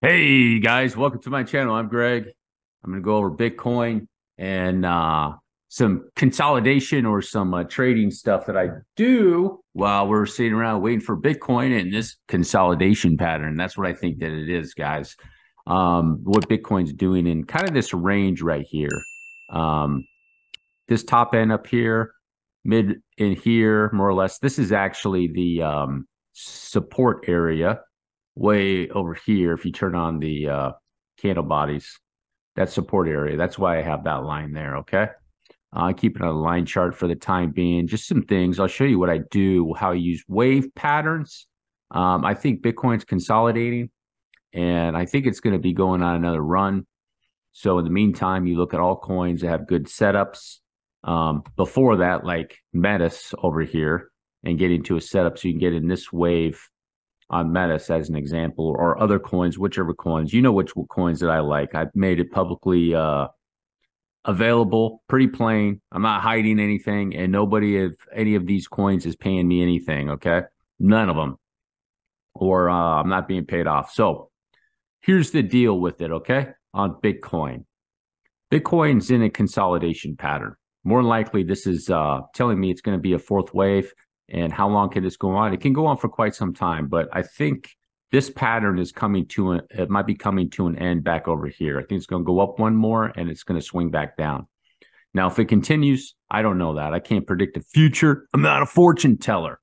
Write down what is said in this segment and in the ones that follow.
Hey guys, welcome to my channel. I'm Greg. I'm going to go over Bitcoin and some consolidation or some trading stuff that I do while we're sitting around waiting for Bitcoin and this consolidation pattern. That's what I think that it is, guys. What Bitcoin's doing in kind of this range right here. This top end up here, mid in here, more or less. This is actually the support area way over here. If you turn on the candle bodies, that support area, that's why I have that line there. Okay, I keep it on a line chart for the time being. Just some things I'll show you what I do, how I use wave patterns. I think Bitcoin's consolidating, and I think it's going to be going on another run. So in the meantime, you look at all coins that have good setups. Before that, like Metis over here, and get into a setup so you can get in this wave on Metis as an example, or other coins, whichever coins. You know which coins that I like. I've made it publicly available, pretty plain. I'm not hiding anything, and nobody of any of these coins is paying me anything, okay? None of them. Or I'm not being paid off. So here's the deal with it, okay? On Bitcoin. Bitcoin's in a consolidation pattern. More than likely, this is telling me it's going to be a fourth wave. And how long can this go on? It can go on for quite some time, but I think this pattern is coming to it might be coming to an end back over here. I think it's going to go up one more and it's going to swing back down. Now, if it continues, I don't know that. I can't predict the future. I'm not a fortune teller.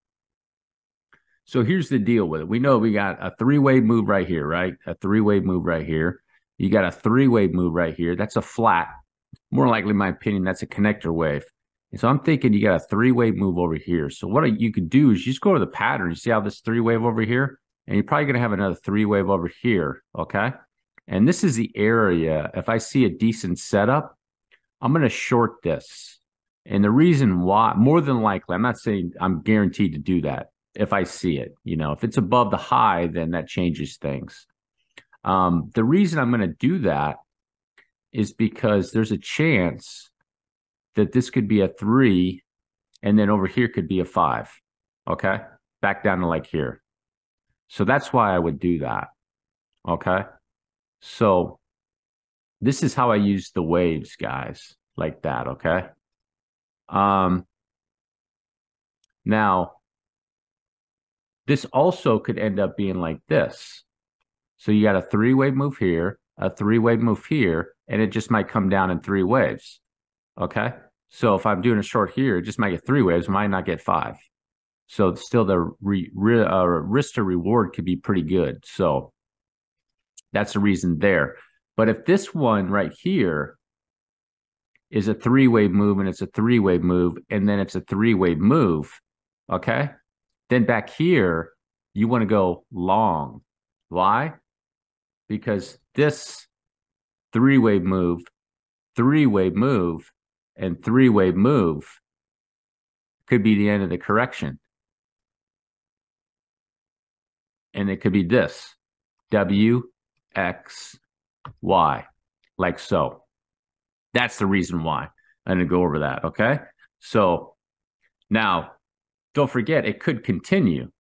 So here's the deal with it. We know we got a three-wave move right here, right? A three-wave move right here. You got a three-wave move right here. That's a flat. More likely, in my opinion, that's a connector wave. And so I'm thinking you got a three-wave move over here. So what you could do is you just go to the pattern. You see how this three-wave over here? And you're probably going to have another three-wave over here, okay? And this is the area. If I see a decent setup, I'm going to short this. And the reason why, more than likely, I'm not saying I'm guaranteed to do that if I see it. You know, if it's above the high, then that changes things. The reason I'm going to do that is because there's a chance that this could be a 3, and then over here could be a 5, okay? Back down to like here. So that's why I would do that, okay? So this is how I use the waves, guys, like that, okay? Now, this also could end up being like this. So you got a three-wave move here, a three-wave move here, and it just might come down in 3 waves. Okay. So if I'm doing a short here, it just might get 3 waves, might not get 5. So still the risk to reward could be pretty good. So that's the reason there. But if this one right here is a 3-wave move and it's a 3-wave move, and then it's a 3-wave move, okay, then back here, you want to go long. Why? Because this 3-wave move, 3-wave move, and 3-wave move could be the end of the correction. And it could be this, W, X, Y, like so. That's the reason why. I'm going to go over that, okay? So now, don't forget, it could continue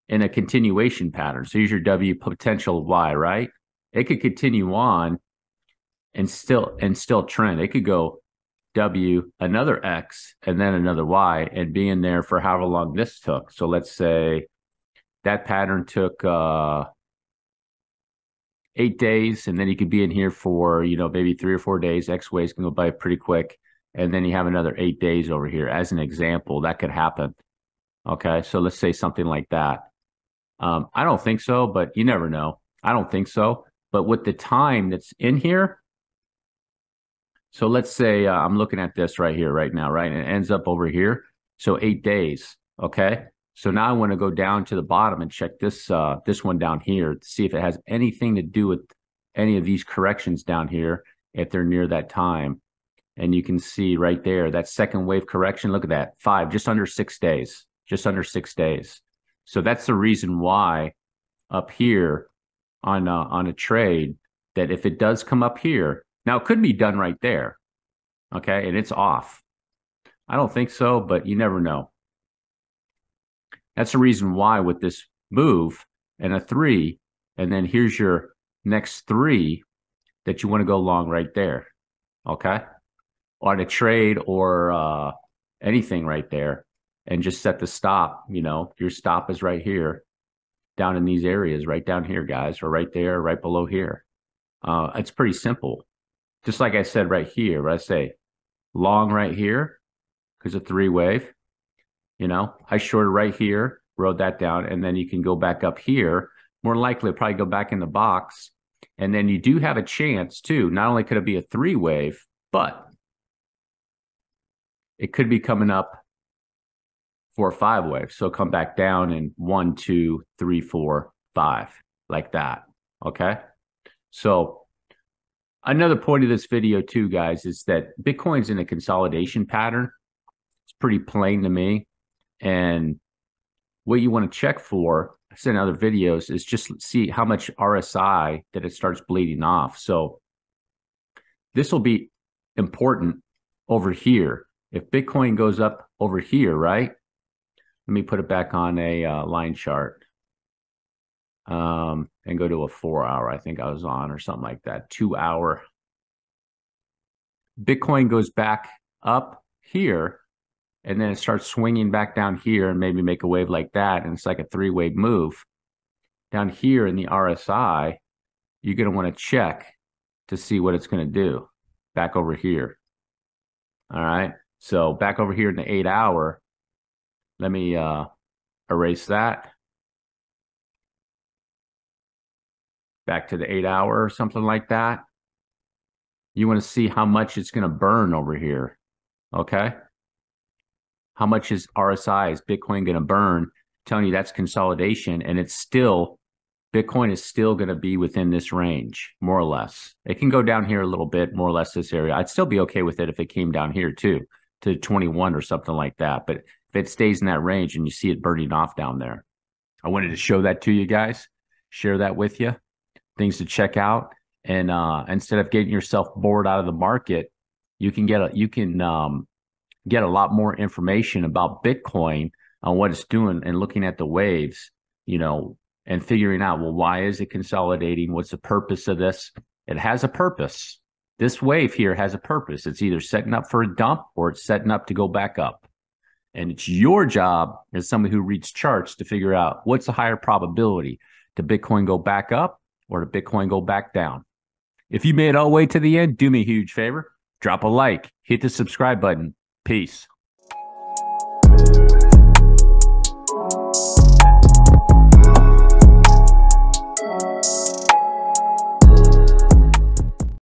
in a continuation pattern. So here's your W, potential Y, right? It could continue on and still trend. It could go W, another X, and then another Y, and be in there for however long this took. So let's say that pattern took 8 days, and then you could be in here for, you know, maybe 3 or 4 days. X waves can go by pretty quick. And then you have another 8 days over here. As an example, that could happen. Okay, so let's say something like that. I don't think so, but you never know. I don't think so. But with the time that's in here, so let's say I'm looking at this right here, right now, right? And it ends up over here. So 8 days, okay? So now I want to go down to the bottom and check this this one down here to see if it has anything to do with any of these corrections down here, if they're near that time. And you can see right there, that second wave correction, look at that, 5, just under 6 days, just under 6 days. So that's the reason why up here on a trade, that if it does come up here, now it could be done right there, okay, and it's off. I don't think so, but you never know. That's the reason why with this move and a 3, and then here's your next 3 that you want to go long right there. Okay. On a trade or anything right there, and just set the stop. Your stop is right here, down in these areas, right down here, guys, or right there, right below here. It's pretty simple. Just like I said right here, where I say long right here, because of 3 wave, I shorted right here, wrote that down, and then you can go back up here. More likely, probably go back in the box. And then you do have a chance too. Not only could it be a 3 wave, but it could be coming up for a 5 wave. So come back down in 1, 2, 3, 4, 5, like that. Okay. So another point of this video too, guys, is that Bitcoin's in a consolidation pattern. It's pretty plain to me. And what you want to check for, I said in other videos, is just see how much RSI that it starts bleeding off. So this will be important over here. If Bitcoin goes up over here, right? Let me put it back on a line chart and go to a 4-hour. I think I was on, or something like that. 2-hour. Bitcoin goes back up here, and then it starts swinging back down here and maybe make a wave like that. And it's like a 3-wave move. Down here in the RSI, you're going to want to check to see what it's going to do back over here. All right. So back over here in the 8-hour, let me erase that. Back to the 8-hour or something like that. You want to see how much it's going to burn over here. Okay. How much is RSI, is Bitcoin going to burn? Telling you that's consolidation, and it's still, Bitcoin is still going to be within this range, more or less. It can go down here a little bit, more or less this area. I'd still be okay with it if it came down here too, to 21 or something like that. But if it stays in that range and you see it burning off down there, I wanted to show that to you guys, share that with you, things to check out. And instead of getting yourself bored out of the market, you can get a lot more information about Bitcoin on what it's doing, and looking at the waves, and figuring out, well, why is it consolidating? What's the purpose of this? It has a purpose. This wave here has a purpose. It's either setting up for a dump or it's setting up to go back up. And it's your job as somebody who reads charts to figure out what's the higher probability, to Bitcoin go back up or to Bitcoin go back down. If you made it all the way to the end, do me a huge favor. Drop a like, hit the subscribe button. Peace.